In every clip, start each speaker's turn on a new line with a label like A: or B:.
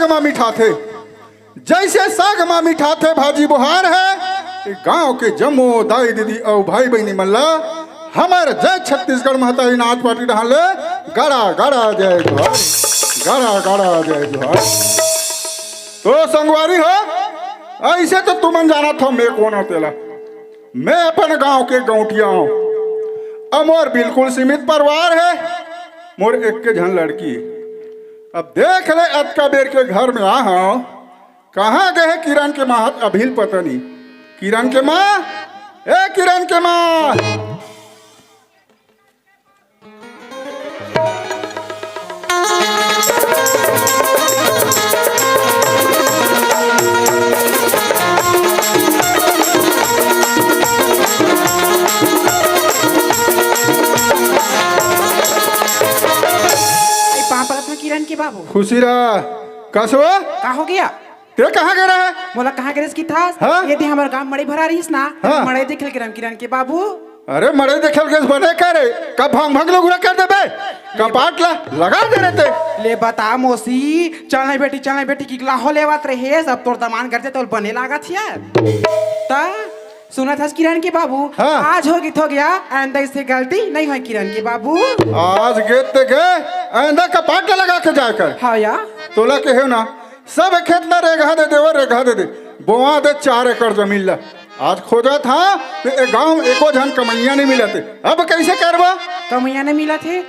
A: में मीठा थे, जैसे साग में मीठा थे भाजी बुहार है। गांव के जम्मो दाई दीदी और भाई बहनी मल्ला हमारे जय छत्तीसगढ़ महतारी नाच पार्टी डाले गड़ा गड़ा जय जोहार, गड़ा गड़ा जय जोहार। तो संगवारी हो, ऐसे तो तुम जाना था मैं कौन हो तेला। मैं अपन गांव के गौटिया हूँ। अब मोर बिल्कुल सीमित परिवार है, मोर एक के झन लड़की। अब देख ले अतका बेर के घर में आ हूँ, कहाँ गए किरण के माँ अभिल पता नहीं। किरण के माँ, ए किरण के माँ,
B: किरण के बाबू
A: खुशी रहा। कसो
B: का हो गया?
A: ते कहाँ गए रहे?
B: बोला कहाँ गए की था?
A: हाँ?
B: यदि हमारे गांव मड़े भरा रही ना,
A: हाँ?
B: मड़े देख किरण किरण के बाबू।
A: अरे मड़े देखल के बने करे कब भांग भांग लोग कर देबे, कपाट ला लगा दे रहे थे।
B: ले बता मौसी, चलने बेटी की लाहो लेवत रहे सब तोर दमान करते तो बने लागत यार। ता सुना था किरण के बाबू,
A: हाँ?
B: आज हो गया आइंदा इससे गलती नहीं है किरण के बाबू।
A: आज गेते गए आइंदा कपाट ला लगा के जाकर।
B: हाँ या
A: तोला के है ना सब खेत ला रेगा दे देवर रेगा दे दे बोआ दे 4 एकड़ जमीन ला। आज खोजा था तो एक गांव एको झन कमैया नहीं मिला थे, अब कैसे करवा?
B: कमैया ने मिला थे।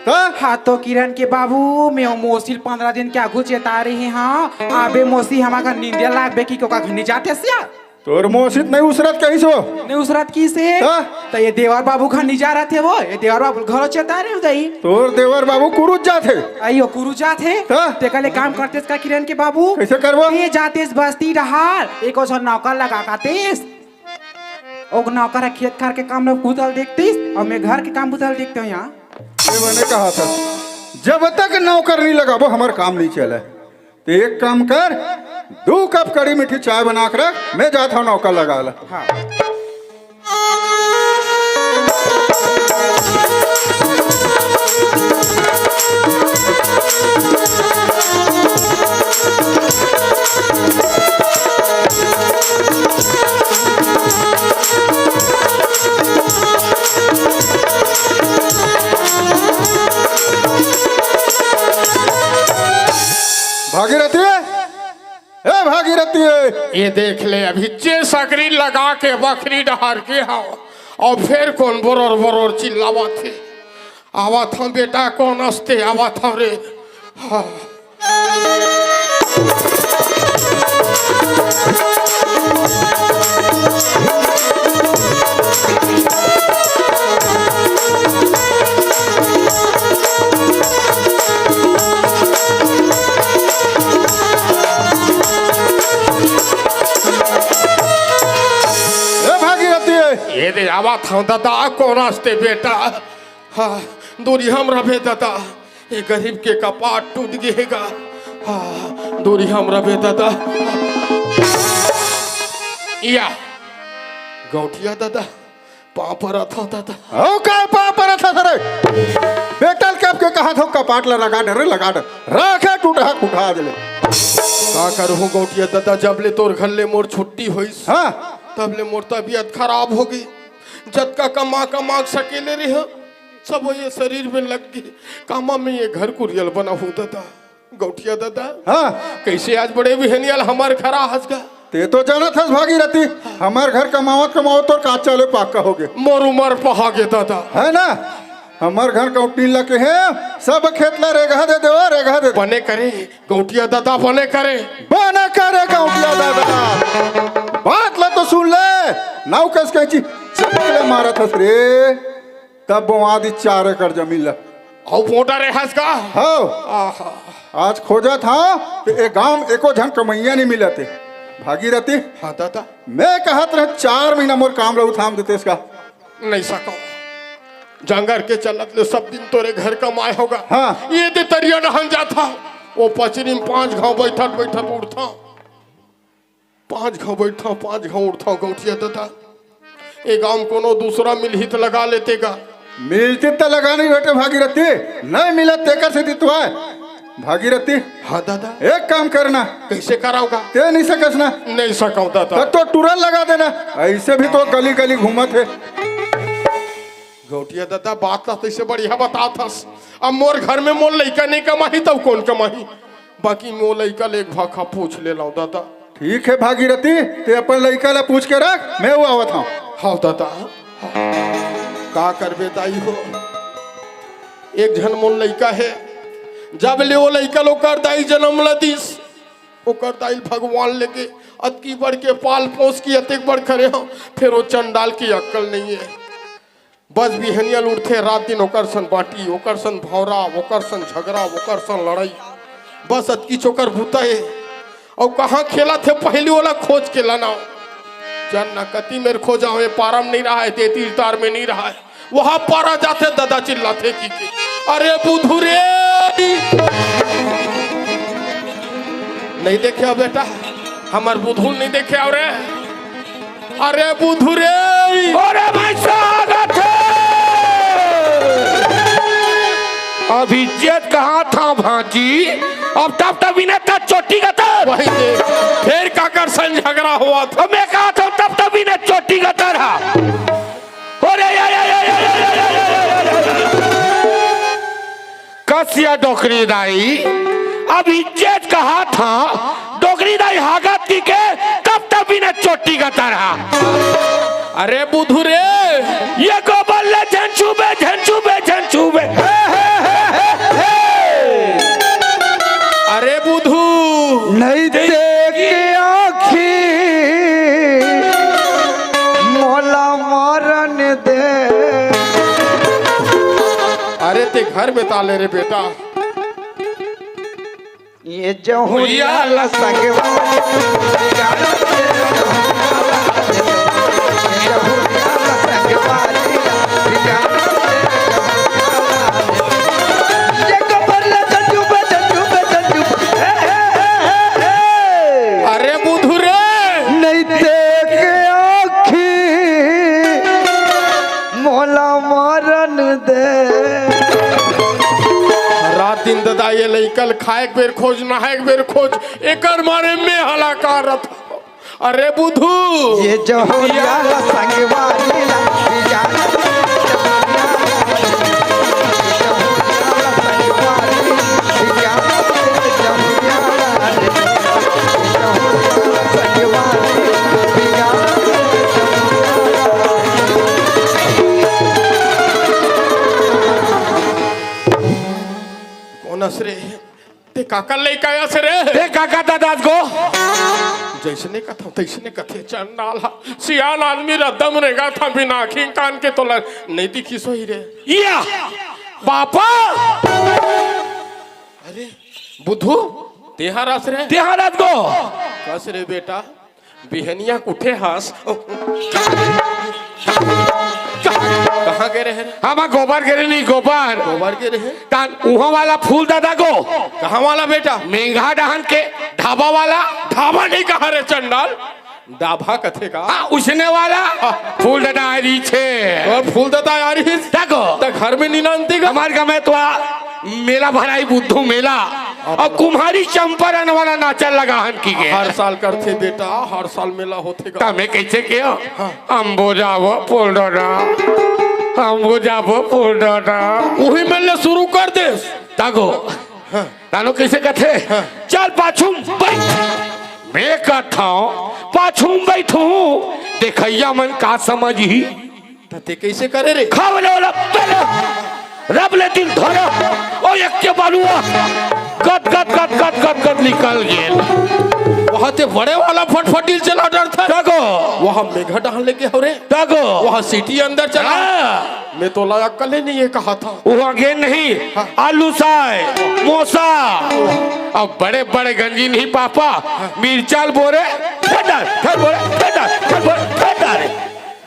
B: हाँ तो किरण के बाबू मैं मौसी 15 दिन क्या घुस चेता रही। हाँ आबे मौसी हमारा नींद लाग बेकी को का घनी जाते सिया
A: तोर मोसित नहीं उसरत कहीं सो
B: नहीं उसरत की से तो ये देवर बाबू घनी जा रहे थे। वो ये देवर बाबू घर चेता रहे उदई
A: तोर देवर बाबू कुरुज जाते।
B: अयो कुरु जाते ते कले काम करते इसका किरण के बाबू
A: कैसे करवा?
B: ये जाते बस्ती रहा एको सो नौकर लगा कातेस ओ नौकर खेत खार के काम में कुदल देखतीस और मैं घर के काम कुदल देखते हूँ। यहाँ
A: मैंने कहा था जब तक नौकर नहीं लगाबो हमार काम नहीं चले। तो एक काम कर, 2 कप कड़ी मीठी चाय बना कर रख, मैं जाता हूँ नौकर लगा ला।
B: हाँ।
A: भागीरथी, ए भागीरथी,
C: ये देख ले अभी चे सकरी लगा के बकरी डहार के हाँ और फिर कौन बरोर बरोर चिल्लावा थे। आवा था बेटा कौन हंसते आवा था रे। हाँ। ये दे आवा था दादा कौन हंसते बेटा। हाँ दूरी हम रहे दादा, ये गरीब के कपाट टूट गएगा। हाँ दूरी हम रहे दादा। या गौठिया दादा पापरा था दादा।
A: ओ का पापरा था सरे बेटल कब के कहा था कपाट ला लगा डरे लगा डर रखे टूटा उठा दे।
C: का करूँ गौठिया दादा, जब ले तोर घर ले मोर छुट्टी हुई
A: हाँ
C: तब ले मोर तबीयत खराब हो गई। जब का कमा सकेले रहे सब ये शरीर में लग गई कामा में ये घर कुरियल बना हूँ दादा। गौठिया दादा
A: हाँ
C: कैसे आज बड़े बिहनियल हमार घर हंस गा।
A: ते तो जाना था भागीरथी हमार घर कमावत और काच चाले पाका हो गए
C: मोर उमर पहागे दादा
A: है ना। हमार घर कौटी लगे है सब खेत ला रेगा दे देवा रेगा दे
C: बने करे गौठिया दादा बने करे
A: गौटिया दादा। बात ला तो सुन ले नाव कस कैची चपले मारा था रे तब बोआदी 4 एकड़ जमीन ला
C: और मोटा रे हंस का।
A: हाँ आज खोजा था तो एक गांव एको झन कमैया नहीं मिला थे। भागीरथी
C: हाँ दादा
A: मैं कहत रहे 4 महीना मोर काम ला थाम देते इसका
C: नहीं सको जंगर के चलत ले सब दिन तोरे घर कमाए होगा।
A: हाँ
C: ये दे तरिया नहन जाता वो पचरी में 5 घाव बैठत उड़ता 5 घाव बैठा 5 घाव उड़ता। गौठिया दादा ये गांव कोनो दूसरा मिलहित लगा लेते का।
A: मिलती तो लगा नहीं बेटे भागीरथी नहीं मिला तेकर से दितवा भागीरथी
C: हाँ दादा।
A: एक काम करना,
C: कैसे कराओगा?
A: ते नहीं सकस ना?
C: नहीं सकाऊ दादा।
A: तो टूरन लगा देना, ऐसे भी तो गली गली घूमत है।
C: गौटिया दादा बात ला तैसे बढ़िया बता था। अब मोर घर में मोर लड़का नहीं कमाही तब कौन कमाही? बाकी मोर लड़का ले एक भाखा पूछ ले लाओ दादा।
A: ठीक है भागीरथी, ते अपन लड़का ला पूछ के रख, मैं वो आवत हूँ।
C: हाँ दादा। का करबे दाई हो, एक जन मोर लड़का है, जब ले वो लड़का लो कर दाई जन्म लदीस, वो कर दाई भगवान लेके अतकी बढ़ के पाल पोस की अतिक बढ़ खरे हो, फिर वो चंडाल की अक्कल नहीं है। बस बिहनिया उठते रात दिन ओकर सन बाटी, ओकर सन भौरा, ओकर सन झगड़ा, ओकर सन लड़ाई, बस अतकी चोकर भूता है। और कहाँ खेला थे पहली वाला खोज के लाना, जन्ना कति मेरे खोजा हुए पारम नहीं रहा है, तेतीर तार में नहीं रहा है, वहां पारा जाते दादा चिल्लाते की अरे बुधू रे नहीं देखे हो बेटा, हमार बुधुल नहीं देखे हो रे, अरे बुधू रे
D: अरे भाई स्वागत है। अब इज्जत कहाँ था भाजी, अब तब इन्हें था चोटी का तर।
C: वही देख फिर काकर सन झगड़ा हुआ था।
D: मैं कहा था तब इन्हें चोटी का तर हा। अरे कसिया डोकरी दाई, अब इज्जत कहाँ था, डोकरी दाई हागत की के तब इन्हें चोटी का तर हा।
C: अरे बुधू रे
D: ये को बल्ले झंचूबे झंचूबे झंचूबे।
C: अरे बुधू
B: नहीं देखे आँखी मोला मरन दे।
C: अरे ते घर में ताले रे बेटा,
B: ये जहुरिया लसंगवा
C: अरे बुधू रे
B: नहीं देखे आँखी मोला मरन दे।
C: रात दिन दादा ये लइकल खाए एक बेर खोज नहाए एक बेर खोज, एकर मारे में हलाकारत। अरे बुधू
B: ये जहुरिया लसंगवा
C: रे ते काका लइका आया से रे,
D: ते काका दादा को
C: जैसने कथा तैसने कथे चंडाला सियान आदमी रदम रेगा था बिना आँखी कान के तो नहीं दिखी सोई रे।
D: या पापा
C: अरे बुधू तेहारास रे,
D: तेहारात को
C: कस रे बेटा, बिहनिया कुठे हास कहाँ गए रहे?
D: हमा गोबर गिरे नहीं गोबर
C: गोबर के रहे
D: तान उहाँ वाला फूल दादा को
C: कहाँ वाला बेटा?
D: मेघा डहन के ढाबा वाला।
C: ढाबा नहीं कहा रे चंडाल, डाभा कथे का
D: उसने वाला फूल दादा आ रही छे
C: और फूल दादा आ रही
D: देखो
C: तो घर में निनांती का
D: हमारे गाँव में तो मेला भराई बुद्धू मेला और कुम्हारी चंपारण वाला नाचल लगा हन की के
C: हर साल करते बेटा, हर साल मेला होते का।
D: तमें कैसे किया अम्बो जावो फूल दादा, अम्बो जावो फूल दादा
C: वही मेले शुरू कर दे
D: तागो तानो कैसे कथे चल पाछूम बैठ। मैं कहता हूँ पाछूम बैठू देखैया मन का समझी
C: ते कैसे करे रे?
D: खावले वाला पहले रब ले दिल धरा ओ एक के बालुआ गद गद गद गद गद गद निकल गए।
C: वहाँ ते बड़े वाला फटफटी चला डर था
D: तागो
C: वहाँ मेघा डाल लेके हो रे,
D: तागो
C: वहाँ सिटी अंदर चला। मैं तो लाया कल ही नहीं ये कहा था
D: वहाँ गे नहीं आलू साय मोसा अब बड़े बड़े गंजी नहीं पापा मिर्चाल बोरे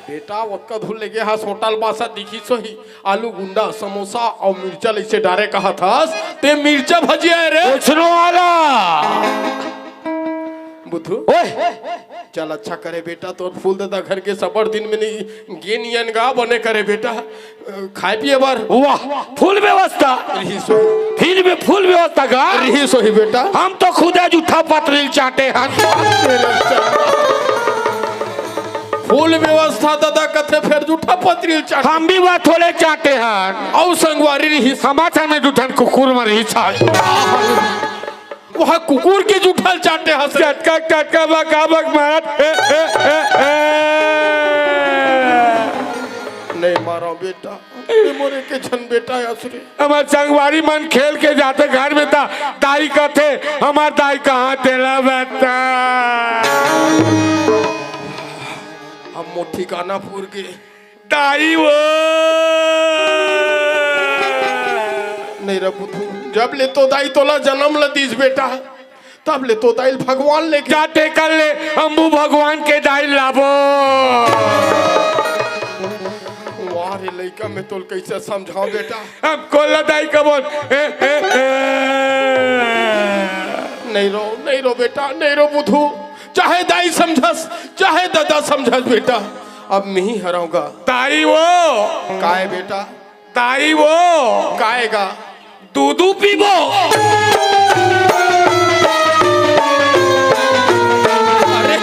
C: बेटा वक्का धुल लेके हाँ होटल बासा दिखी सो ही आलू गुंडा समोसा और मिर्चा इसे डारे कहा था ते मिर्चा भजिया है रे
D: पूछनो वाला
C: बुद्धू
D: ओए
C: चल अच्छा करे बेटा तोर फूल दादा घर के सबर दिन में नहीं गेनियन गा बने करे बेटा खाए पिए बार
D: वाह फुल व्यवस्था
C: रही सोही
D: फिर में फुल व्यवस्था का
C: रही सोही बेटा
D: हम तो खुदा जूठा पतरील चाटे हैं
C: फूल व्यवस्था दादा कथे फिर जूठा पतरील चाट
D: हम भी वह थोड़े चाटे हैं
C: औ संगवारी रही
D: समाचार में जूठन कुकुर में रही छाल
C: वहाँ कुकुर के जूठल चाटे हंस
D: चटका चटका बकाबक मारत
C: नहीं मारो बेटा मोरे के छन बेटा असुरे
D: हमार संगवारी मन खेल के जाते घर में था दाई कथे हमार दाई कहाँ तेरा बेटा
C: हम मुट्ठी काना फूर के
D: दाई वो
C: नहीं रे बुद्धू जब ले तो दाई तोला जन्म ल दीस बेटा तब ले तो दाई भगवान लेके
D: जाते कर ले अम्बू भगवान के दाई लाबो
C: वाह रे लइका में तोल कैसे समझाओ बेटा
D: हमको लदाई का बोल
C: नहीं रो बेटा नहीं रो बुद्धू चाहे दाई समझस चाहे दादा समझस बेटा अब मैं ही हराऊंगा
D: ताई वो
C: काहे बेटा
D: ताई वो
C: काहेगा
D: दूधू पीबो
C: अरे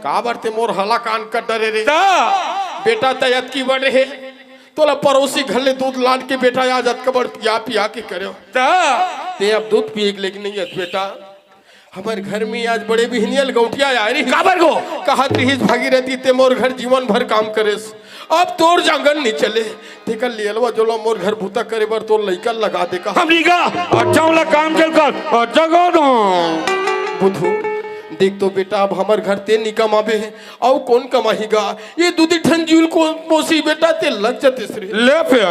C: का बरते मोर हला कान कर डरे रे बेटा तयत की बढ़ रहे तोला पड़ोसी घर ले दूध लान के बेटा आज कबर पिया पिया के करो ते अब दूध पिए लेकिन नहीं है बेटा हमारे घर में आज बड़े बिहनियल गौटिया आ रही
D: काबर को
C: कहत रही भागीरथी ते मोर घर जीवन भर काम करेस अब तोर जांगन नहीं चले देखा लियलवा जोला मोर घर भूता करे बर तोर लइका लगा दे का
D: हम लीगा अच्छा वाला काम चल कर अच्छा को दो
C: बुद्धू देख तो बेटा अब हमार घर ते नहीं कमाबे है और कौन कमाहीगा ये दूधी ठंजूल को मोसी बेटा ते लग जाते श्री
D: ले फिर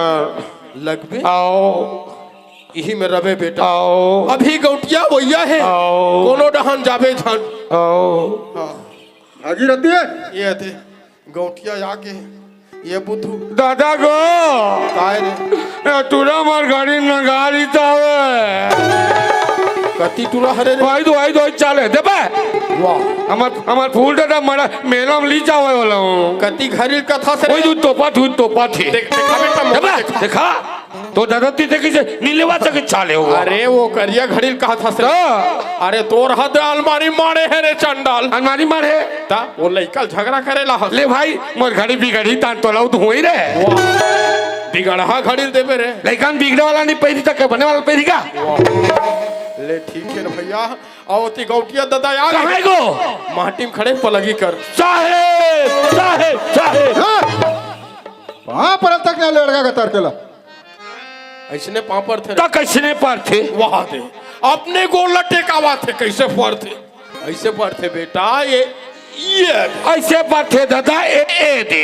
C: लगबे
D: आओ
C: यही में रवे बेटा
D: आओ
C: अभी गौटिया वैया है
D: आओ
C: कोनो डहन जाबे झन
D: आओ
A: भागीरथी
C: ये थे गौटिया आगे ये बुद्धू
D: दादा को
C: काय रे
D: तुरा मार गाड़ी नगारी तावे
C: कति टूरा हरे रे
D: आई दो चाले दे बे
C: वाह
D: हमार फूल दादा मरा मेला में ली जावे वाला हूँ
C: कति घरिल कथा से
D: ओए दूध तोपा थी
C: देखा बेटा
D: दे बे
C: देखा
D: देखा तो दादा ती देखी से नीलेवा तक चाले हो
C: अरे वो करिया घड़िल कहा था से अरे तोर हद अलमारी मारे है रे चंडाल
D: अलमारी मारे
C: ता वो लइका झगड़ा करेला हस
D: ले भाई मोर घड़ी बिगड़ी तान तो लाउ धोई रे
C: बिगड़ा घड़िल देबे रे
D: लेकिन बिगड़े वाला नहीं पैरी तक बने वाला पैरी का
C: ले ठीक है रे भैया आवती गौटिया दादा यार
D: कहां गो
C: माटी में खड़े पलगी कर
D: साहेब
A: वहां पर तक ना लड़का का तरकेला
C: ऐसने पापड़ थे
D: तो कैसने पर थे
C: वहां थे अपने गोल लट्टे का बात है कैसे पर थे ऐसे पर थे बेटा ये
D: ऐसे पर थे दादा ए दे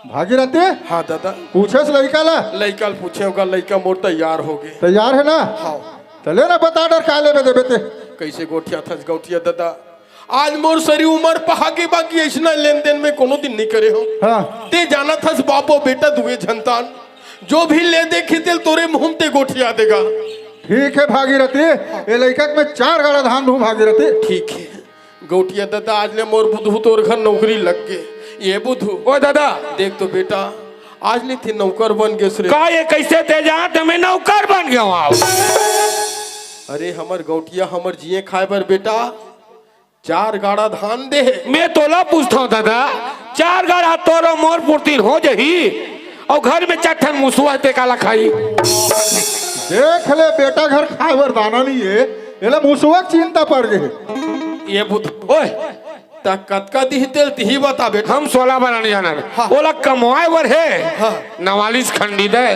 A: भागीरथी
C: हाँ दादा
A: पूछे से लड़का ला
C: लइका पूछे होगा लइका मोर तैयार हो गए
A: तैयार है ना
C: हाँ
A: चले ना बता डर काले में देबे ते
C: कैसे गोठिया था गौठिया दादा आज मोर सरी उम्र पहागे बाकी ऐसा लेन देन में कोनो दिन नहीं करे हो
A: हाँ
C: ते जाना था बापो बेटा दुए झंतान जो भी ले दे खितेल तोरे मुंह ते गोठिया देगा
A: ठीक है भागीरथी ये लड़का में 4 गाड़ा धान दूं भागीरथी
C: ठीक है गौठिया दादा आज ले मोर बुधू तोर घर नौकरी लग गए ये बुधू
D: ओ दादा
C: देख तो बेटा आज नहीं थे नौकर बन गए सुरे
D: का ये कैसे ते जा तो मैं नौकर बन गया हूं
C: अरे हमर गौटिया हमर जिए खाए बर बेटा 4 गाड़ा धान दे
D: मैं तोला पूछता हूँ दादा 4 गाड़ा तोरो मोर पूर्ति हो जही और घर में चट्ठन मुसुआ ते काला खाई
A: देख ले बेटा घर खाए बर दाना नहीं है एला मुसुआ चिंता पड़ गई
C: ये बुध
D: ओए
C: तक कतका दी तेल तिही बता बेटा
D: हम 16 बनाने जाना है
C: हाँ।
D: बोला कमाए वर है
C: हाँ।
D: 44 खंडी दे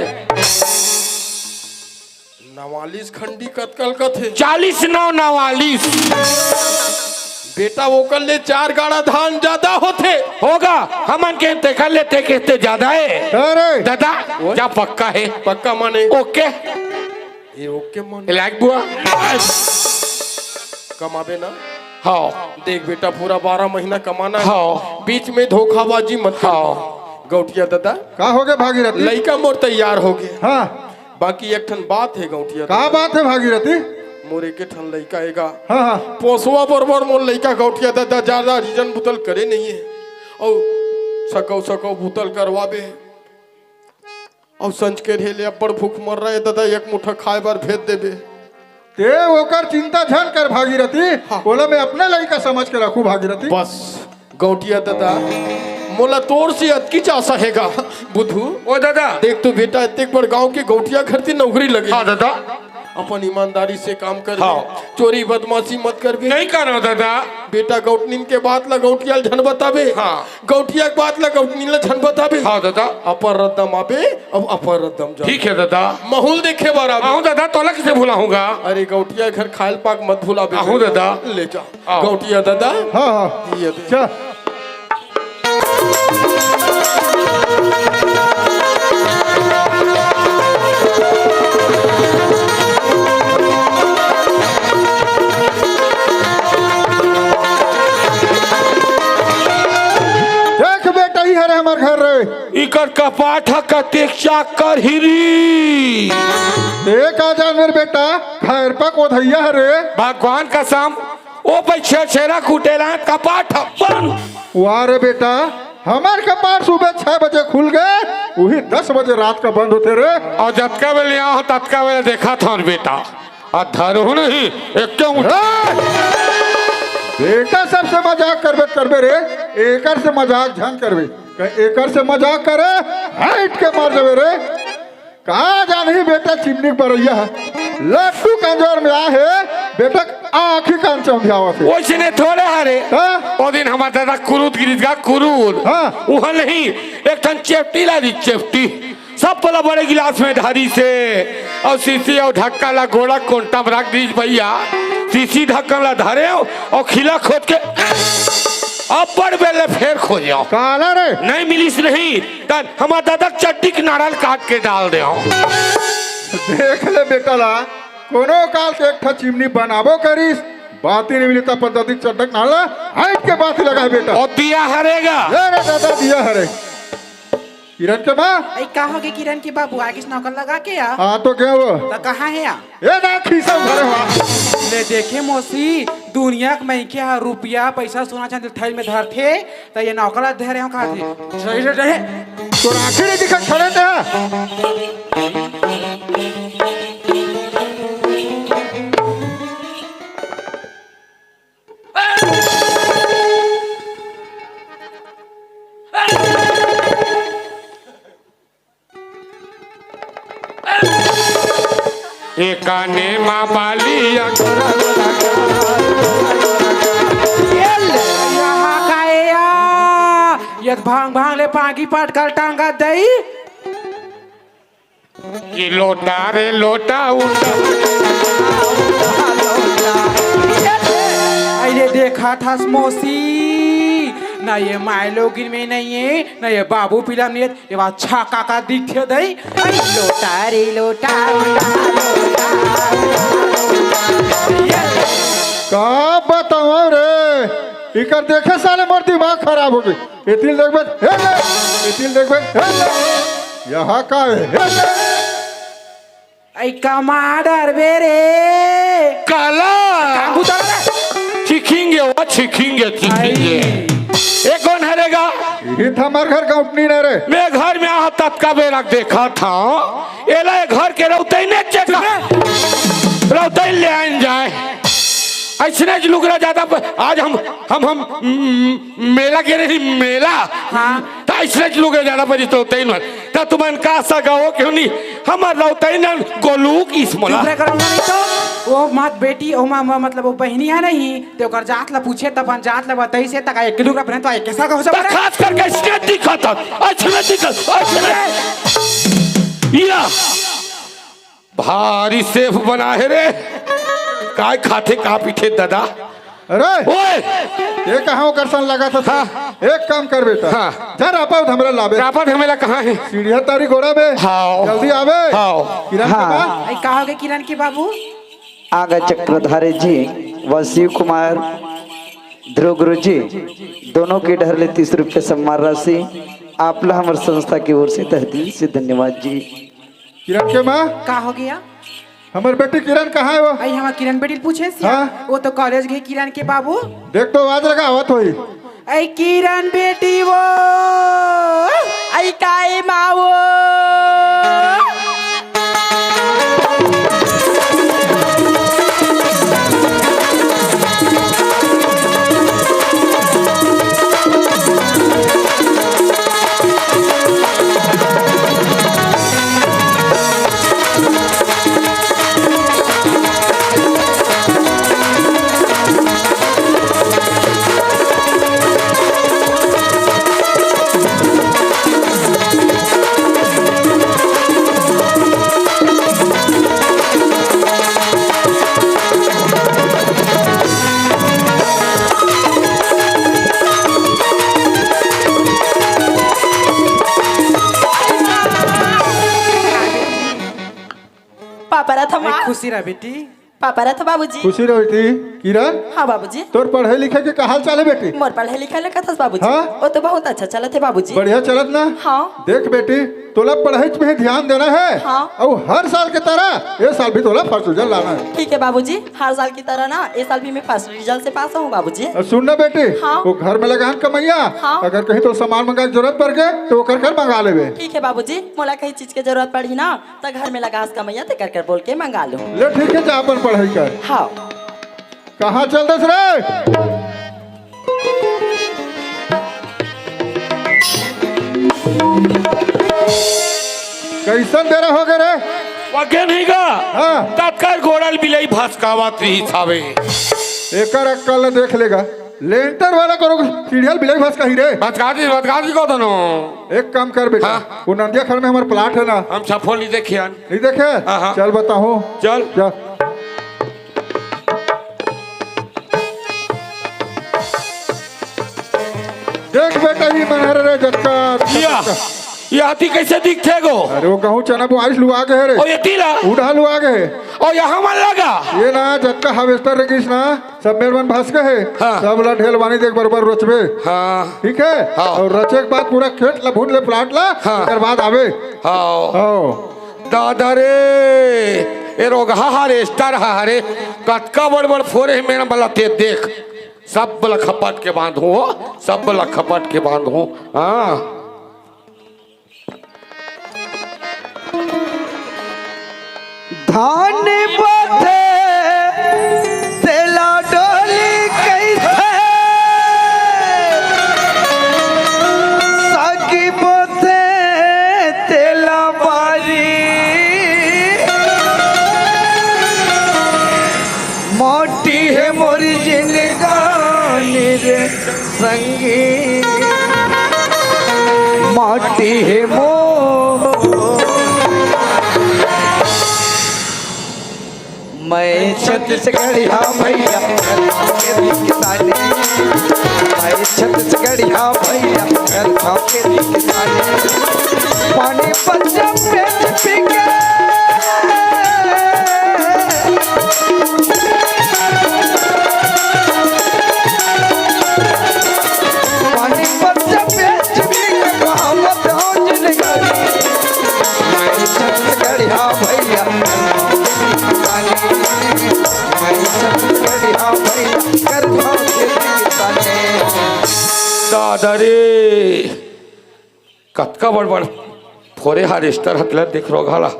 C: 44 खंडी कतकल का थे
D: 40 9 44
C: बेटा वो कर ले 4 गाड़ा धान ज्यादा होते
D: होगा हमन के देखा लेते कहते ज्यादा है
A: अरे
D: दादा क्या पक्का है
C: पक्का माने
D: ओके
C: ये ओके माने
D: लाइक बुआ
C: कमाबे ना
D: हाँ
C: देख बेटा पूरा 12 महीना कमाना है
D: हाँ।
C: बीच में धोखाबाजी मत कर
D: हाँ।
C: गौटिया दादा
A: का हो गए भागीरथी
C: लइका मोर तैयार हो गए
A: हाँ
C: बाकी एक ठन बात है गौटिया
A: का बात है भागीरथी
C: मोरे के ठन लइका आएगा
A: हाँ हाँ
C: पोसवा बरबर मोर लइका गौठिया दादा ज्यादा रीजन बुतल करे नहीं है और सकौ सकौ बुतल करवाबे और संज के ढेले अब्बड़ भूख मर रहा है दादा एक मुठा खाए बार भेज देबे
A: ते ओकर चिंता झन कर भागीरथी बोला मैं अपने लड़का समझ के रखू भागीरथी
C: बस गौठिया दादा मोला तोर से अतकी चासा हैगा बुद्धू
D: ओ दादा
C: देख तो बेटा इतने बड़ गांव के गौठिया घर की नौकरी लगे
D: हाँ दादा
C: अपन ईमानदारी से काम कर
D: हाँ।
C: चोरी बदमाशी मत कर
D: नहीं करो दादा
C: बेटा गौटनीन के बात ला गौठिया झन बताबे
D: हाँ।
C: गौठिया के बात ला गौटनीन ला झन बताबे
D: हाँ दादा
C: अपर रद्दम आबे अब अपर रद्दम जा
D: ठीक है दादा
C: माहौल देखे बार आबे
D: आहू दादा तोला किसे भुलाऊंगा
C: अरे गौठिया घर खायल पाक मत भुलाबे
D: आहू दादा
C: ले जा
D: आओ।
C: गौठिया दादा
A: हाँ हाँ
C: ये दे।
A: चल देख बेटा ही हरे हमार घर रे
D: इकर कपाट कते चाकर हिरी
A: एक आ जा मेरे बेटा खैर पक ओधैया हरे
D: भगवान कसम ओ पीछे छेरा कुटेला कपाट बन
A: वाह रे बेटा हमार कपाट सुबह 6 बजे खुल गए वही 10 बजे रात का बंद होते रे
D: और जतका बेले यहाँ ततका बेले देखा था बेटा और धरू नहीं एक क्यों
A: बेटा सबसे मजाक करबे रे एकर से मजाक झन करबे एकर से मजाक करे हाइट के मार देवे रे कहा जानी बेटा चिमनी परैया लट्टू कंजोर में आ है बेटा आँखी कान समझावा थे
D: वैसे थोड़े हरे
A: हाँ?
D: ओ दिन हमारा दादा कुरूद गिरीत गा कुरूद
A: हाँ।
D: वहाँ नहीं एक ठन चेप्टी ला दी चेप्टी सब पला बड़े गिलास में धारी से और शीशी और ढक्का ला घोड़ा कोंटा में रख दी भैया शीशी ढक्कन ला धरे और खिला खोद के अब बड़ बेले फेर खोजो
A: काला रे
D: नहीं मिलीस नहीं तन हमारा दादा चट्टी के नारियल काट के डाल दे
A: देख ले बेटा ला कोनो काल के एक ठा चिमनी बनाबो करीस बात ही नहीं मिली तब पद्धति चटक नाला हाइट के बात लगा बेटा
D: और दिया हरेगा
A: ले रे दादा दिया हरे किरण के माँ
B: ऐ कहोगे किरण की बाबू आगे से नौकर लगा के या
A: हाँ तो क्या वो
B: तो कहाँ है या
A: ये ना खीसा भरे हुआ
B: ले देखे मौसी दुनिया के मैं क्या रुपया पैसा सोना चांदी थैल में धर थे तो ये नौकर धरे हो कहा थे सही से रहे
A: तो आखिर नहीं दिखा खड़े थे
D: एकाने माँ बाली
B: यहाँ का है या ये भांग भांग ले पागी पाट कर टांगा दई
D: कि लोटा रे लोटा उल्टा
B: अरे देखा था मौसी ना ये मायलोगिन में नहीं है ना ये बाबू पिला में ये बात छाका का दिखे दई लोटा रे लोटा
A: का बताओ रे इकर देखे साले मोर दिमाग खराब हो गई इतिल देखबे हे ले इतिल देखबे हे ले यहाँ का है हे ले
B: ऐ कमाडर बेरे
D: काला
B: काबूतर
D: छिखेंगे वो छिखेंगे छिखेंगे ये कौन हरेगा
A: ये था हमार घर का उठनी न रे
D: मैं घर में आ तब का बेरा देखा था एला घर के रौते ने चेक रौते ले आन जाए ऐसने लोग ज्यादा आज हम मेला के रही मेला
B: हाँ
D: तो ऐसने लोग ज्यादा बजे तो होते ही तो तुमन का सगा हो क्यों नहीं हमार रौते न गोलूक इस मोला
B: दूसरा करूंगा नहीं तो वो मत बेटी ओ मामा मतलब वो बहनी है नहीं तो ओकर जात ला पूछे तब जात ला बताई से तक एक किलो का बहन तो एक कैसा का हो
D: तो
B: सब
D: खास करके इसने दिखा था ऐसने दिखा या भारी सेफ बना है रे काय खाते का पीछे दादा
A: अरे
D: ओए
A: ये कहाँ करसन लगा था
D: हाँ।
A: एक काम कर बेटा
D: हाँ।
A: जरा आपा हमरा लाबे
D: रापा धमेला कहाँ है
A: सीढ़िया तारी घोड़ा में
D: हाँ।
A: जल्दी आवे
D: हाँ।
A: किरण के
E: हाँ।
A: माँ
B: ऐ कहोगे किरण की बाबू
E: आगा चक्रधारी जी व शिव कुमार ध्रुव गुरु जी दोनों के ढर ले 30 रुपये सम्मान राशि आपला हमारे संस्था की ओर से तहे दिल से धन्यवाद जी।
A: किरण के माँ
B: का हो गया
A: हमार बेटी किरण कहाँ है वो?
B: आई हमार किरण बेटी पूछे सिया
A: हाँ?
B: वो तो कॉलेज गई किरण के बाबू।
A: देख तो आवाज लगा आवत होई।
B: आई किरण बेटी वो आई काई मावो।
F: पापा रहा था माँ।
B: आई खुशी रहा बेटी।
F: पापा रहा था बाबूजी।
A: खुशी रहो बेटी। किरण
F: हाँ बाबूजी।
A: तोर पढ़े लिखे के का हाल चाल है बेटी?
F: मोर पढ़े लिखे लगा था बाबूजी।
A: हाँ?
F: वो तो बहुत अच्छा चला थे बाबूजी।
A: बढ़िया चलत ना?
F: हाँ।
A: देख बेटी तोला पढ़ाई में ध्यान देना है।
F: हाँ।
A: और हर साल के तरह ये साल भी तोला फर्स्ट रिजल्ट लाना है।
F: ठीक है बाबूजी, हर साल की तरह ना इस साल भी मैं फर्स्ट रिजल्ट से पास हूँ बाबूजी।
A: और सुन ना बेटी
F: हाँ।
A: वो घर में लगान कमैया।
F: हाँ।
A: अगर कहीं तो सामान मंगा की जरूरत पड़ गए तो वो कर कर मंगा लेवे।
F: ठीक है बाबूजी, मोला कहीं चीज की जरूरत पड़ी ना तो घर में लगा कमैया ते कर बोल के मंगा लूँ।
A: ले ठीक है जा अपन पढ़ाई कर।
F: हाँ।
A: कहाँ चल दस रे? कैसन देरा हो गए रे?
D: वगे नहीं गा
A: हाँ।
D: तत्काल गोड़ल बिलाई भस्कावत रही थावे।
A: एकर अक्कल देख लेगा। लेंटर वाला करो सीढ़ियल बिलाई भस कही रे।
D: बतगाजी को दोनों
A: एक काम कर बेटा
D: हाँ।
A: वो नंदिया खर में हमारा प्लाट है ना,
D: हम सफल नहीं देखे हन।
A: नहीं देखे?
D: हाँ।
A: चल बताओ।
D: चल
A: जा देख बेटा ही मनहर रे जटका।
D: ये हाथी कैसे दिखते गो?
A: अरे वो कहूँ चना बुआइस लुआ गए रे।
D: और ये तीला
A: उड़ा लुआ गए।
D: और यहाँ मन लगा
A: ये ना जटका हार्वेस्टर रे किस ना सब मेरवन भास के है।
D: हाँ।
A: सब ला ढेल वानी देख बरबर रचबे।
D: हाँ
A: ठीक है।
D: हाँ।
A: और रचे के बाद पूरा खेत ला भून ले प्लाट ला।
D: हाँ।
A: उसके बाद आवे।
D: हाँ
A: हाँ
D: दादा रे ए रोगा हारे स्टार हारे कतका बड़ बड़ फोरे है मेरा बला ते देख सब बला खपट के बांधो सब बला खपट के बांधो। हाँ
E: धान बथे तेला डोली कैसे सगी बथे तेला बारी मोटी है मोरी जिनगानी रे संगी मोटी है मो मैं छत्तीसगढ़िया भैया किसानी मैं छत्तीसगढ़िया भैया किसानी पानी पंजाब में पिके पानी पंजाब में पिके कहावत हो जिंदगी मैं छत्तीसगढ़िया भैया
D: दादा रे कतका बड़ बड़ फोरे हारेस्टर हतला देख रो घाला।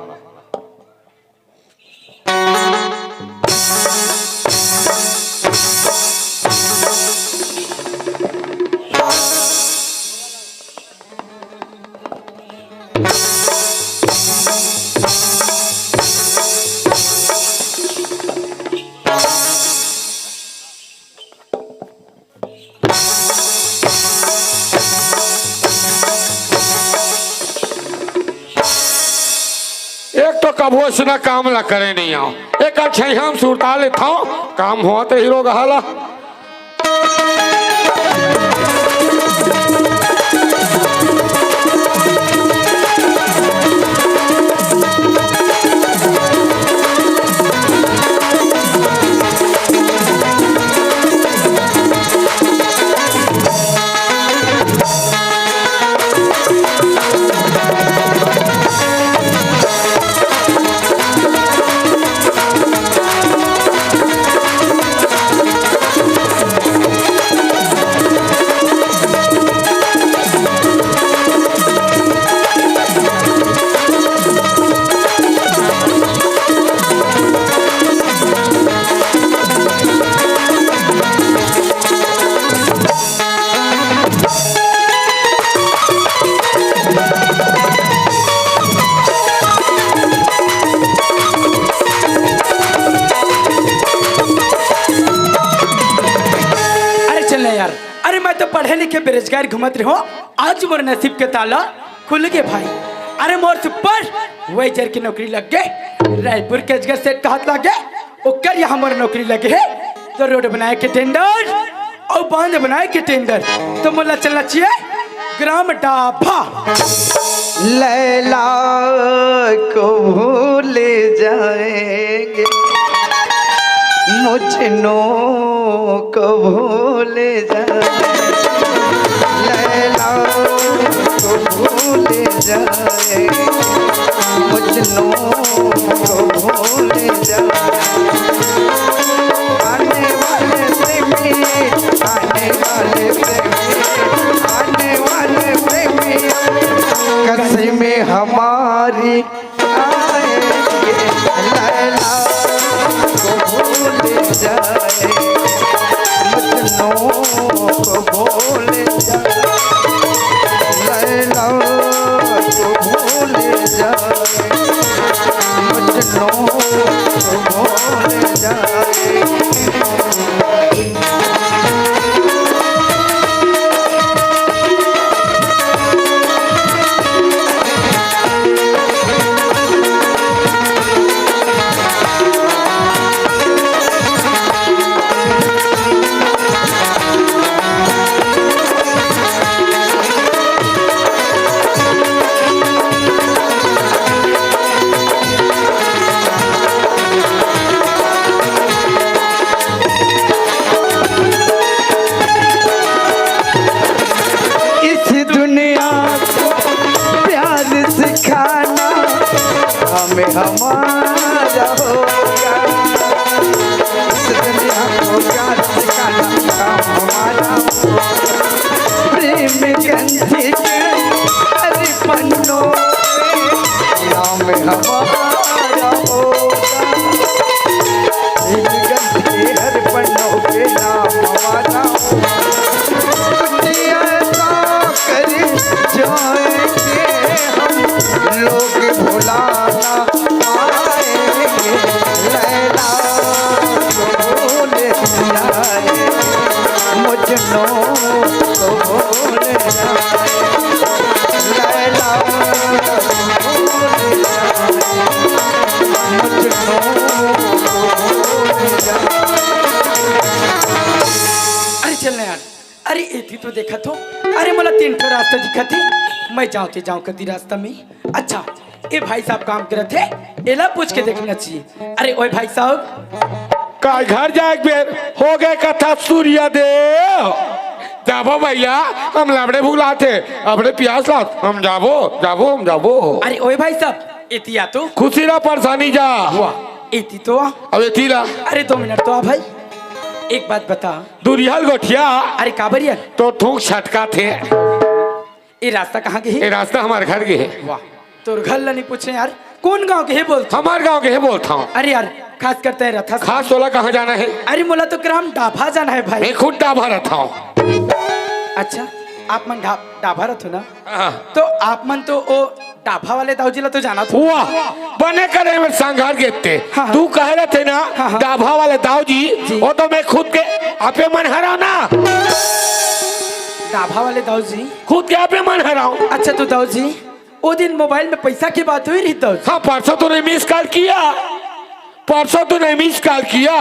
D: एक तो कबो सुना काम ला करे नहीं आओ एक अच्छा हम सुरता ले था काम हुआ तो हीरो गहाला।
G: अरे मैं तो पढ़े लिखे बेरोजगार घूमत रहो, आज मोर नसीब के ताला खुल गए भाई। अरे मोर सुपर वेजर की नौकरी लग गए, रायपुर के अजगर सेठ का हाथ लग गए, ओकर यहाँ मोर नौकरी लगे है। तो रोड बनाए के टेंडर और बांध बनाए के टेंडर, तो मोला चलना चाहिए ग्राम डाभा।
E: लैला को भूल जाएंगे, मुझनो को भूल जाएंगे, लैला को भूल जाएंगे, मुझनो को भूल जाएंगे। आने वाले प्रेमी, आने वाले प्रेमी, आने वाले प्रेमी, कसमें हमारी आएंगे, लैला को भूल जाए, मजनू को भूल जाए, लैला को भूल जाए, मजनू को भूल जाए। हमारा होगा इस दुनिया को प्यार सिखाना काम हमारा होगा। प्रेम गंधी के हर पन्नों पे नाम हमारा होगा, प्रेम गंधी हर पन्नों पे नाम हमारा होगा। कुछ ऐसा करे जाएंगे हम लोग भुलाना पाएंगे, लैला को भूल जाए, मुझनो को भूल जाए, लैला को भूल जाए, मुझनो को भूल जाए।
G: अरे चलना यार, अरे एथी तो देखा तो, अरे मला 3 ठो रास्ता दिखा थे, मैं जाऊँ जाऊँ कदी रास्ता में। अच्छा ए भाई साहब काम करे थे, एला पूछ के देखना चाहिए। अरे ओए भाई साहब
D: का घर जाए बेर हो गए कथा सूर्य देव जाबो भैया, हम लबड़े भूलाते अपने प्यास लात हम जाबो जाबो हम जाबो।
G: अरे ओए भाई साहब एतिया तो
D: खुशी ना परेशानी जा
G: एती तो आ।
D: अब एतीला
G: अरे 2 मिनट तो आ भाई, एक बात बता।
D: दुरियाल गोठिया
G: अरे काबरिया
D: तो थूक छटका थे,
G: ये रास्ता कहाँ के
D: ये
G: है?
D: रास्ता हमारे घर के है।
G: वाह, तोर घर ला नहीं पूछे यार, कौन गांव के है बोलते?
D: हमारे गांव के है बोलता हूँ।
G: अरे यार खास करते है रथा।
D: खास तोला कहाँ जाना है?
G: अरे मोला तो ग्राम डाभा जाना है भाई।
D: मैं खुद डाभा रहता हूँ।
G: अच्छा आप मन डाभा रथ हो ना,
D: हाँ।
G: तो आप मन तो ओ डाभा वाले दाऊजी ला तो जाना था।
D: हुआ बने करे में संघार गेते
G: हाँ।
D: तू कह रहे थे ना
G: हाँ।
D: डाभा वाले दाऊजी, वो तो मैं खुद के आपे मन हरा ना,
G: डाभा वाले दाऊजी
D: खुद के आपे मन हराऊं।
G: अच्छा तो दाऊजी वो दिन मोबाइल में पैसा की बात हुई रही दाऊजी?
D: हाँ परसों तूने मिस कॉल किया, परसों तूने मिस कॉल किया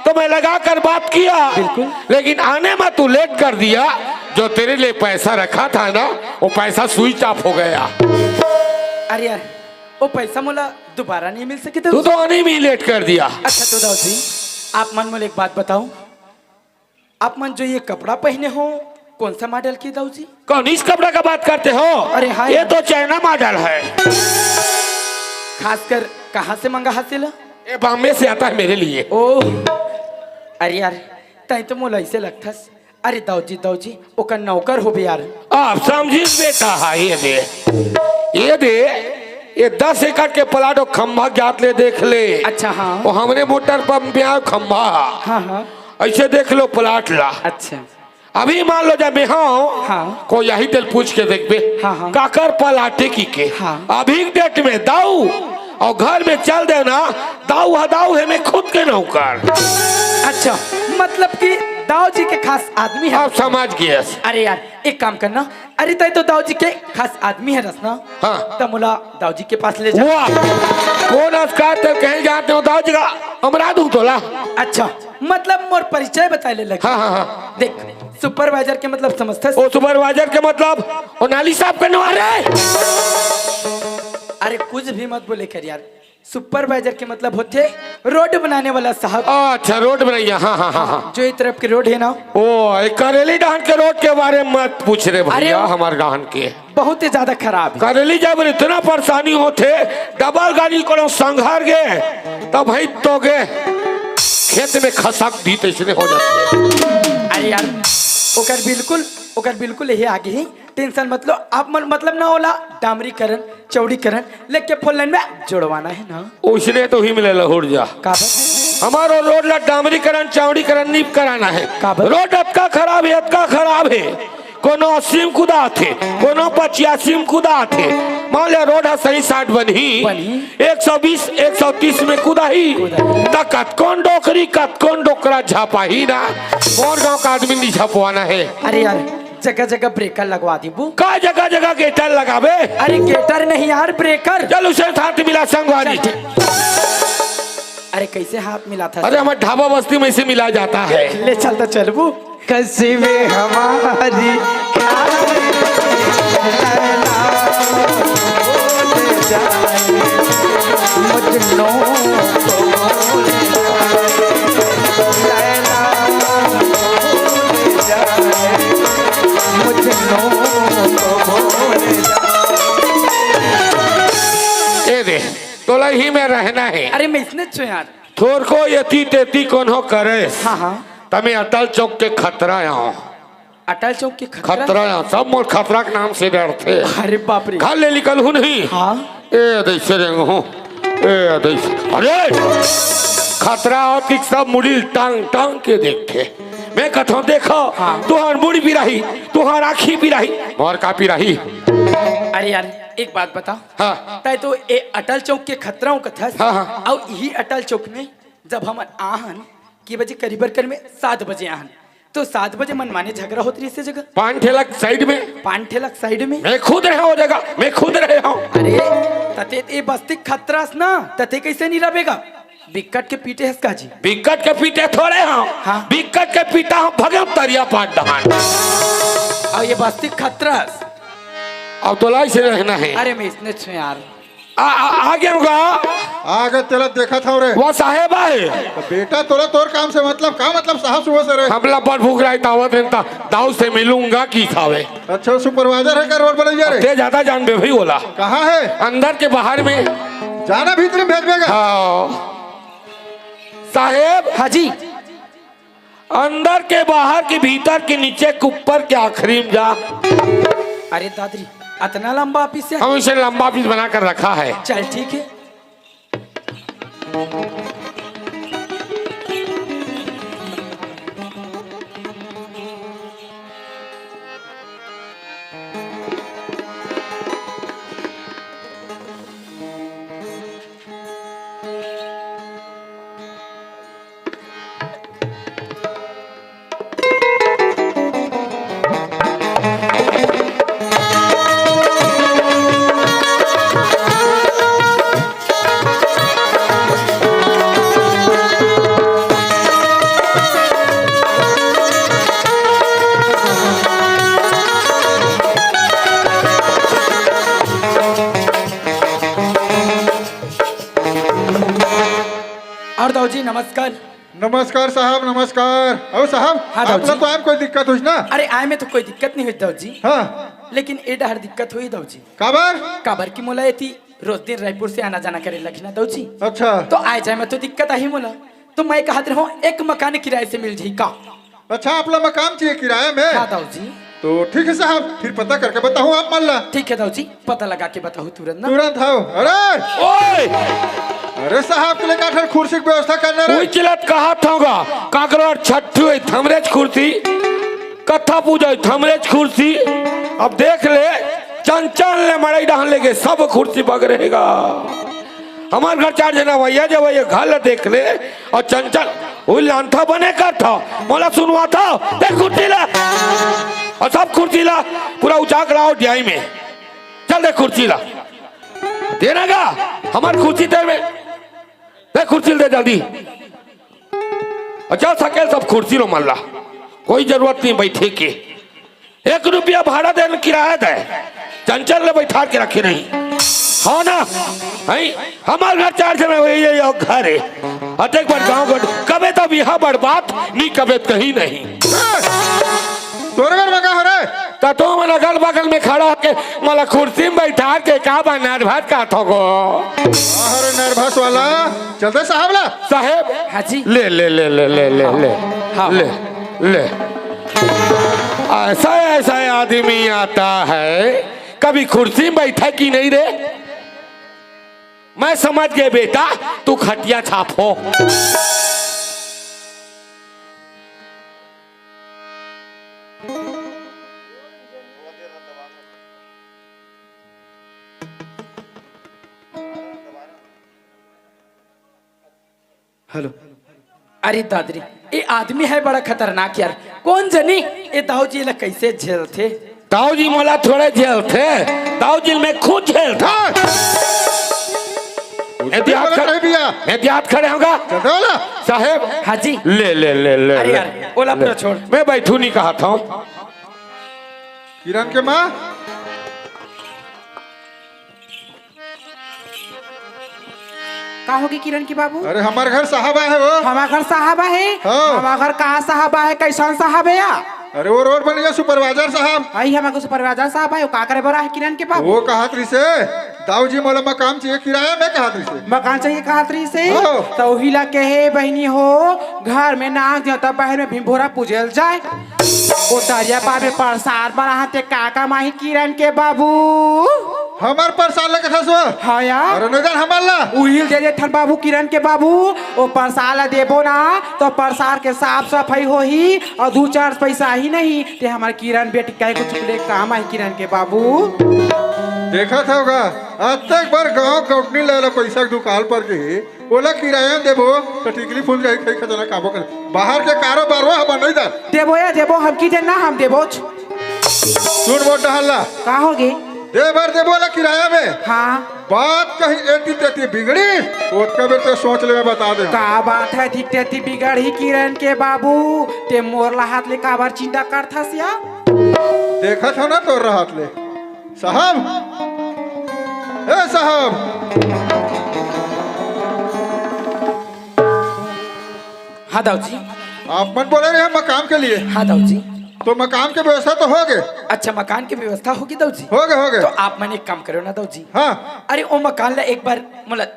D: तो मैं लगा कर बात किया,
G: बिल्कुल।
D: लेकिन आने में तू लेट कर दिया। जो तेरे लिए पैसा रखा था ना वो पैसा स्विच ऑफ हो गया।
G: अरे यार वो पैसा मोला दोबारा नहीं मिल सके
D: तू तो आने में लेट कर दिया।
G: अच्छा तो दाऊजी आप मन मोले एक बात बताओ, आप मन जो ये कपड़ा पहने हो कौन सा मॉडल की दाऊजी?
D: कौन इस कपड़ा का बात करते हो?
G: अरे हाँ
D: ये तो चाइना मॉडल है।
G: खासकर कहाँ से मंगा हासिल?
D: ये बॉम्बे से आता है मेरे लिए।
G: ओह अरे यार तय तो मोला ऐसे लगता। अरे दाऊजी दाऊजी ओकर नौकर हो बे यार।
D: आप समझी बेटा, हाँ ये दे ये 10 एकड़ के प्लाट और खंभा ज्ञात ले देख ले।
G: अच्छा हाँ
D: वो हमने मोटर पंप में आया खंभा,
G: हाँ हाँ
D: ऐसे देख लो प्लाट ला।
G: अच्छा
D: अभी मान लो जब
G: हाँ।
D: को यही तेल पूछ के देख बे
G: हाँ, हाँ।
D: काकर पलाटे की के
G: हाँ।
D: अभी डेट में दाऊ और घर में चल देना दाऊ है मैं खुद के नौकर।
G: अच्छा मतलब कि दाऊ जी के खास आदमी है।
D: आप समझ गए।
G: अरे यार एक काम करना, अरे तय तो दाऊ जी के खास आदमी है रसना।
D: हाँ।
G: तो मुला दाऊ जी के पास ले जा।
D: वाह, कौन अस्कार ते कहीं जाते हो दाऊ जी का हमरा दूं तोला।
G: अच्छा मतलब मोर परिचय बताए ले लगे।
D: हाँ हाँ हाँ।
G: देख सुपरवाइजर के मतलब समझते
D: ओ सुपरवाइजर के मतलब ओ नाली साहब के नवारे।
G: अरे कुछ भी मत बोले कर यार, सुपरवाइजर के मतलब होते रोड बनाने वाला साहब।
D: अच्छा रोड बनैया। हाँ हाँ हाँ हाँ।
G: जो इस तरफ के रोड है ना,
D: ओ करेली डाहन के रोड के बारे में मत पूछ रहे भैया,
G: अरे
D: हमारे डाहन के
G: बहुत ही ज्यादा खराब है।
D: करेली जब इतना परेशानी होते डबल गाड़ी को संघार गए तब भाई तो गए खेत में खसक दी तैसने हो जाते।
G: अरे यार ओकर बिल्कुल यही आगे ही टेंशन मतलब आप मतलब ना होला डामरीकरण चौड़ीकरण लेके फोर लाइन में जोड़वाना है ना।
D: उसने तो ही मिले लहुर जा
G: काबर
D: हमारो रोड ला डामरीकरण चौड़ीकरण नहीं कराना है।
G: काबर?
D: रोड अतका खराब है कोनो 80 में कुदा थे कोनो 85 में कुदा थे। मान लिया रोड है सही 60 बनी 120 130 में कुदा ही त कतकोन डोकरा झापा ही ना। और गांव का आदमी नहीं झपवाना है।
G: अरे यार जगह जगह ब्रेकर लगवा दी बू।
D: का जगह गेटर लगावे।
G: अरे गेटर नहीं यार ब्रेकर।
D: चल उसे हाथ मिला संगवारी।
G: अरे कैसे हाथ मिला था?
D: अरे हमारे ढाबा बस्ती में से मिला जाता है।
G: ले चलता चल बू।
E: कस्बे हमारी
D: ए दे तोला ही में रहना है।
G: अरे मैं इसने छो यार।
D: थोर को यति तेती कौन हो करे।
G: हाँ हाँ
D: तमे अटल चौक के खतरा यहाँ
G: अटल चौक के
D: खतरा यहाँ सब मोर खतरा के नाम से डरते।
G: अरे बाप रे।
D: घर ले निकल हूँ नहीं।
G: हाँ
D: ए दैसे रेंग हूँ ए दैसे। अरे खतरा और कि सब मुड़ी टांग टांग के देखते। मैं कथो देखो तुहार मुड़ी भी रही तुहार आँखी भी रही मोर का भी रही।
G: अरे यार एक बात बता।
D: हाँ
G: तय तो ए अटल चौक के खतराओं का था।
D: हाँ, हाँ।
G: और यही अटल चौक में जब हम आहन की बजे करीबर कर में 7 बजे आहन तो 7 बजे मनमाने झगड़ा होती इस जगह
D: पान ठेलक साइड में।
G: पान ठेलक साइड में।
D: मैं खुद रहा हो जगह मैं खुद रहे हूँ।
G: अरे तते ए बस्ती खतरास ना तते कैसे नहीं रहेगा। बिकट के पीटे है जी।
D: बिकट के पीटे थोड़े हम।
G: हाँ।
D: बिकट के पीटा हम भगम तरिया पाट दहान।
G: और ये बस्ती खतरास।
D: अब तो लाई से रहना है।
G: अरे मैं इसने छो यार।
D: आगे होगा
A: आगे तेरा देखा था रे
D: वो साहेब है।
A: तो बेटा तोरा तोर काम से मतलब का मतलब साहब सुबह से रे।
D: हमला पर भूख रही तावत रहता दाऊ से मिलूंगा की खावे।
A: अच्छा सुपरवाइजर है का रोड पर जा रे।
D: ते ज्यादा जान बे भाई बोला
A: कहाँ है
D: अंदर के बाहर में
A: जाना भीतर भेज देगा।
D: हाँ साहेब।
G: हाँ जी।
D: अंदर के बाहर के भीतर के नीचे के ऊपर के आखिरी में जा।
G: अरे दादरी इतना लंबा ऑफिस है।
D: हम इसे लंबा पीस बना कर रखा है।
G: चल ठीक है। और दाऊ जी नमस्कार।
A: नमस्कार साहब नमस्कार। और साहब
G: हाँ, दाऊ
A: आप लोग
G: जी।
A: को आप कोई दिक्कत हुई ना।
G: अरे आए में तो कोई दिक्कत नहीं हुई दाऊ जी।
A: हाँ
G: लेकिन ए डहर दिक्कत हुई दाऊ जी।
A: काबर।
G: काबर की मोला ये थी रोज दिन रायपुर से आना जाना करे लगी ना दाऊ जी।
A: अच्छा
G: तो आए जाए में तो दिक्कत आई मोला। तो मैं कहते रहो एक मकान किराए से मिल जाए का।
A: अच्छा आप लोग मकान चाहिए किराए में।
G: हाँ दाऊ जी।
A: तो ठीक है साहब फिर पता करके बताऊँ आप मान ला।
G: ठीक है दाऊ जी पता लगा के बताओ तुरंत ना।
A: तुरंत आओ। अरे
D: ओए
A: अरे साहब के लिए काठर कुर्सी की व्यवस्था करना रे।
D: कोई चिलत कहा था काकरो छठू थमरेज कुर्सी कथा पूजा थमरेज कुर्सी। अब देख ले चंचल ने मड़ई डाल लेके सब कुर्सी पग रहेगा। हमारे घर 4 जना भैया जब ये घर देख ले और चंचल वो लांथा बने कर था मोला सुनवा था देख कुर्सी ला और सब कुर्सी ला पूरा उचाक लाओ ड्याई में चल देख कुर्सी ला देना का हमार कुर्सी दे में देख कुर्सी दे जल्दी अच्छा सके सब कुर्सी लो मल्ला कोई जरूरत नहीं बैठे के 1 रुपया भाड़ा देने किराया दे चंचल ले बैठा के रखे नहीं हाँ ना हमारे घर 4 जने ये घर है अटेक पर गाँव कबे तब यहाँ बर्बाद नहीं कबे कहीं नहीं
A: तोरे घर में का हो रहा
D: तो तुम अगल बगल में खड़ा होके मला कुर्सी में बैठा के का बना भात का थोगो
A: अरे नर्वस वाला चलते साहब ला
D: साहेब
G: हाँ जी
D: ले ले ले ले ले ले ले
G: हाँ।
D: ले ले ऐसा ऐसा आदमी आता है कभी कुर्सी में बैठा कि नहीं रे मैं समझ गए बेटा तू खटिया छापो
G: हेलो अरे दादरी ये आदमी है बड़ा खतरनाक यार कौन जनी ये दाऊ जी ला कैसे झेलते
D: ताऊ जी मला थोड़े झेल थे ताऊ जी में खुद झेल था एहतियात खड़े होगा साहेब
G: हाँ जी
D: ले ले ले ले
G: अरे यार ओला पूरा छोड़
D: मैं बैठू नहीं कहा था
A: किरण के माँ
B: का होगी किरण की बाबू?
A: अरे हमारे घर साहब आए हैं वो
B: हमारा घर साहबा है।
A: हाँ।
B: हमारा घर कहाँ साहबा है? कैसा साहब है या?
A: अरे वो रोड बन गया सुपरवाइजर साहब
B: आई हमारे सुपरवाइजर साहब है, वो का करे बड़ा है किरण के बाबू?
A: वो कहा तरी से दाऊ जी मोला मकान चाहिए किराया में कहा तरी से
B: मकान चाहिए कहा तरी से
A: हाँ।
B: तो वही ला के है बहनी हो घर में नाक देवता बहन में भिम्भोरा पूजल जाए वो दरिया पार में प्रसाद बना काका माही किरण के बाबू
A: हमार प्रसाद लगे था सो
B: हाँ यार
A: अरे नहीं हमार ला
B: उहिल दे दे थन बाबू किरण के बाबू वो प्रसाद ला देबो ना तो प्रसाद के साफ सफाई हो ही और 2-4 पैसा ही नहीं ते हमारे किरण बेटी कहे कुछ ले काम है किरण के बाबू
A: देखा था होगा आज तक बार गांव कंपनी ले ला पैसा दुकान पर के बोला किराया देबो तो टिकली फूल जाए कहीं खजाना काबो कर बाहर के कारोबार हम नहीं दर
B: देबो या देबो हम की ना हम देबो
A: सुन बोल डहला
B: का होगे
A: दे बार दे बोला किराया में
B: हाँ
A: बात कहीं एटी तेती बिगड़ी उसका बेर तो सोच ले मैं बता दे
B: का बात है ठीक तेती बिगड़ ही किरण के बाबू ते मोरला हाथ ले काबर चिंता करथा सिया
A: देखा था ना तो राहत ले साहब ए साहब
G: हाँ दाऊ जी
A: आप मत बोले रहे हम मकान के लिए
G: हाँ दाऊ जी
A: तो मकान की व्यवस्था तो हो गए
G: अच्छा मकान की व्यवस्था होगी दाऊ जी
A: हो गए
G: तो आप मैंने एक काम करो ना दाऊ जी
A: हाँ
G: अरे वो मकान ला एक बार मतलब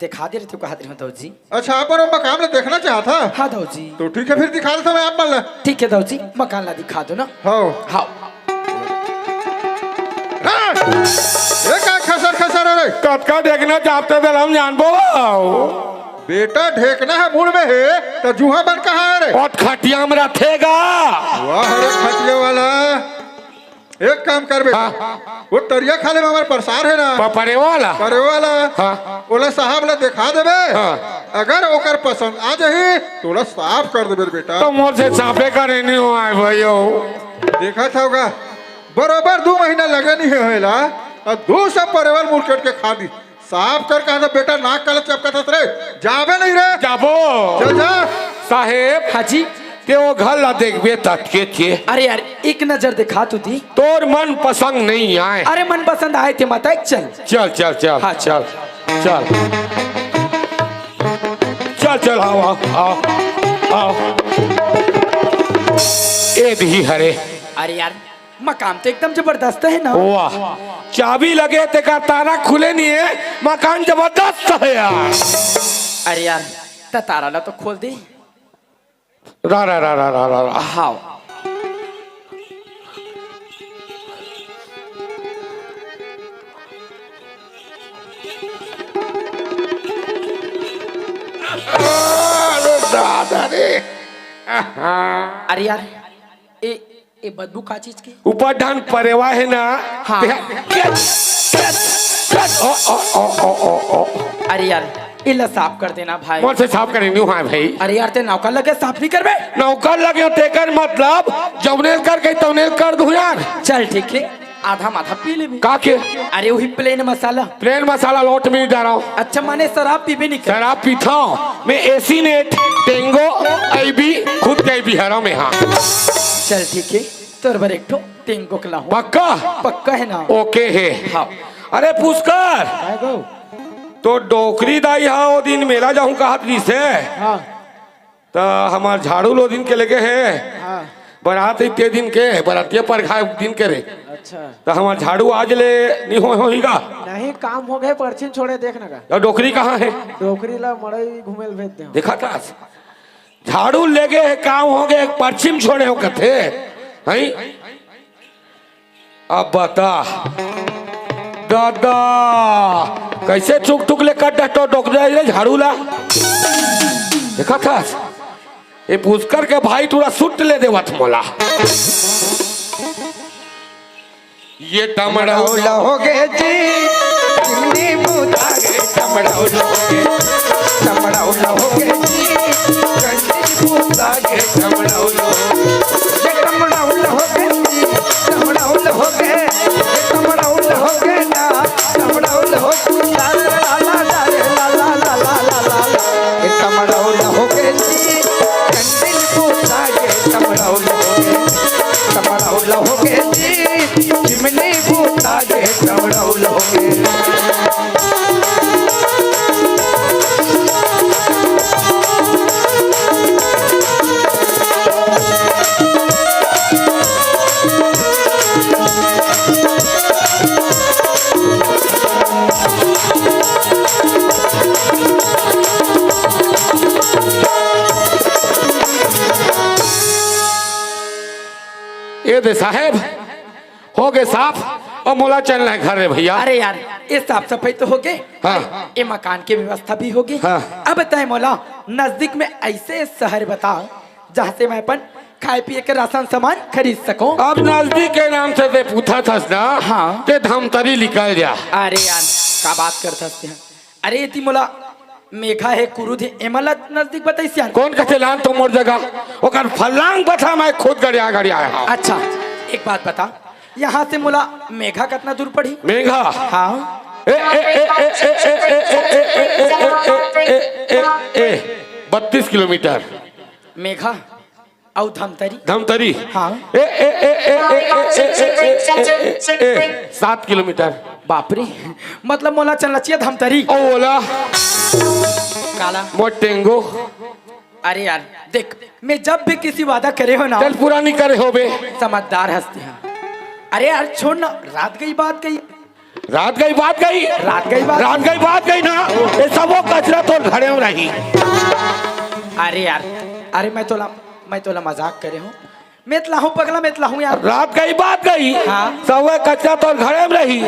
G: दिखा दे रहे थे कहा दाऊ जी
A: अच्छा आप वो मकान ले देखना चाहता
G: हाँ दाऊ जी
A: तो ठीक है फिर दिखा देता मैं आप मान ला
G: ठीक है दाऊ जी मकान ला दिखा दो ना
A: हाँ
G: हाँ
A: ये क्या खसर खसर है रे
D: कटका देखना चाहते थे हम जान बो
A: बेटा ढेकना है मुड़ में है तो जूहा बन कहाँ है रे
D: और खटिया में रखेगा
A: वाह रे खटिया वाला एक काम कर बेटा वो तरिया खाले में हमारे प्रसार है ना
D: परे वाला
A: करे वाला
D: हाँ।
A: ओला साहब ला दिखा देबे
D: हाँ।
A: अगर ओकर पसंद आ जाही तो ओला साफ कर देबे बेटा
D: तो मोर से चापे करे नहीं हो आए भाइयों
A: देखा था होगा बरोबर 2 महीना लगे नहीं होएला और 2 सब परिवार मुरकट के खा दी साफ कर कहा था बेटा नाक काला चपका था रे जाबे नहीं रे
D: जाबो
A: चल जा
D: साहेब
G: हाँ जी
D: ते वो घर ला देखबे तटके थे
G: अरे यार एक नजर दिखा तू दी
D: तोर मन पसंद नहीं आए
G: अरे मन पसंद आए थे माता चल
D: चल चल चल
G: हाँ,
D: चल चल चल चल आओ आओ आओ आओ ए भी हरे
G: अरे यार मकान तो एकदम जबरदस्त है ना
D: वाह चाबी लगे ते का तारा खुले नहीं है मकान जबरदस्त है यार
G: अरे यार तारा ला तो खोल दे
D: रा रा रा रा रा रा रा
G: हाँ
D: दादा रे
G: अरे यार ए बदबू का चीज की
D: ऊपर ढंग परेवा है ना
G: हाँ।
D: ओ ओ ओ ओ ओ ओ
G: अरे यार इला साफ कर देना भाई।
D: मोर से साफ करेंगे वहाँ भाई।
G: अरे यार ते नौकर लगे साफ नहीं करबे।
D: नौकर लगे तेकर मतलब जौने कर गई तौने कर दू यार।
G: चल ठीक है, आधा माथा पी ले भी।
D: का के?
G: अरे वही प्लेन मसाला।
D: प्लेन मसाला लौट में डाला हूँ।
G: अच्छा माने शराब पीबे नहीं कर।
D: शराब पीता हूँ मैं, एसी नेट टेंगो ऐबी खुद के बिहारों में। हाँ
G: चल ठीक है, तोर बर एक ठो टेंगो के लाऊं।
D: पक्का?
G: पक्का है ना?
D: ओके है।
G: हाँ।
D: अरे पुष्कर तो डोकरी दाई हाँ वो दिन मेला जाऊँ कहा से तो हमार झाड़ू लो दिन के लगे है बरात इतने दिन के बरातिया पर खाए दिन के रे।
B: अच्छा
D: तो हमार झाड़ू आज ले नहीं होगा
B: नहीं, काम हो गए, परछिन छोड़े देखना का।
D: और डोकरी कहाँ है?
B: डोकरी ला मड़ई घूमेल भेज दे।
D: देखा था झाड़ू ले गए है, काम हो गए, पश्चिम छोड़े हो कथे हैं। अब बता दादा कैसे चुक टुक ले कट तो डोक जाए झाड़ू ला। देखा था ये पुष्कर के भाई थोड़ा सुट ले देवत मोला। ये टमड़ौला हो गए जी चिमनी मुदा गए टमड़ौला हो गए, टमड़ौला हो गए जी चिमनी मुदा गए टमड़ौला ये टमड़ौला हो गए जी, टमड़ौला हो गए, ये टमड़ौला हो गए ना, टमड़ौला हो गए ला ला ला ला ला ला ला ला ला ला ये टमड़ौला हो गए जी चिमनी मुदा गए टमड़ौला हो गए, टमड़ौला हो गए जी चिमनी मुदा गए टमड़ौला हो गए। ये दे साहेब हो गए साफ और मोला चलना है घर रे भैया।
G: अरे यार ये साफ सफाई तो हो गई।
D: हाँ।
G: ये मकान की व्यवस्था भी होगी।
D: हाँ।
G: अब बताए मौला नजदीक में ऐसे शहर बता जहाँ से मैं अपन खाए पिए के राशन सामान खरीद सकूं।
D: अब नजदीक के नाम से ते पूछा था ना।
G: हाँ।
D: ते धमतरी निकल जा।
G: अरे यार का बात करता है। अरे ये मोला मेघा है कुरुद है एमला नजदीक बताई यार।
D: कौन कहते लान तो मोर जगह ओकर फलांग बता मैं खुद गड़िया आया।
G: अच्छा एक बात बता, यहाँ से मोला मेघा कितना दूर पड़ी?
D: मेघा
G: हाँ
D: ए ए ए ए ए ए ए ए ए 32 किलोमीटर।
G: मेघा और धमतरी?
D: धमतरी
G: हाँ।
D: ए ए ए ए ए ए 7 किलोमीटर।
G: बाप रे, मतलब मोला चलना चाहिए धमतरी।
D: ओ बोला
G: काला
D: मोटेंगो।
G: अरे यार देख, मैं जब भी किसी वादा करे हो ना
D: चल पूरा नहीं करे हो बे।
G: समझदार हंसते हैं। अरे यार छोड़ ना, रात गई बात गई,
D: रात गई बात गई,
G: रात गई बात,
D: रात गई बात गई ना। ये सब वो कचरा तो घड़े में रही।
G: अरे यार अरे मैं तोला मजाक करे हूँ। मैं तला हूँ पगला, मैं तला हूँ यार।
D: रात गई बात गई।
G: हाँ।
D: सब वो कचरा तो घड़े में रही।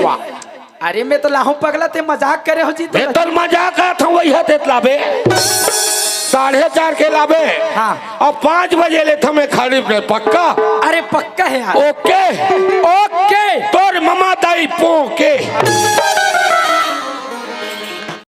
G: अरे मैं तो लाहूं पगला, ते मजाक करे हो जी।
D: तो मजाक था वही है तेतला बे 4:30 के लाबे।
G: हाँ।
D: और 5 बजे ले थमे खरीद ले। पक्का?
G: अरे पक्का है यार।
D: ओके
G: ओके
D: तोर ममा दाई पोके।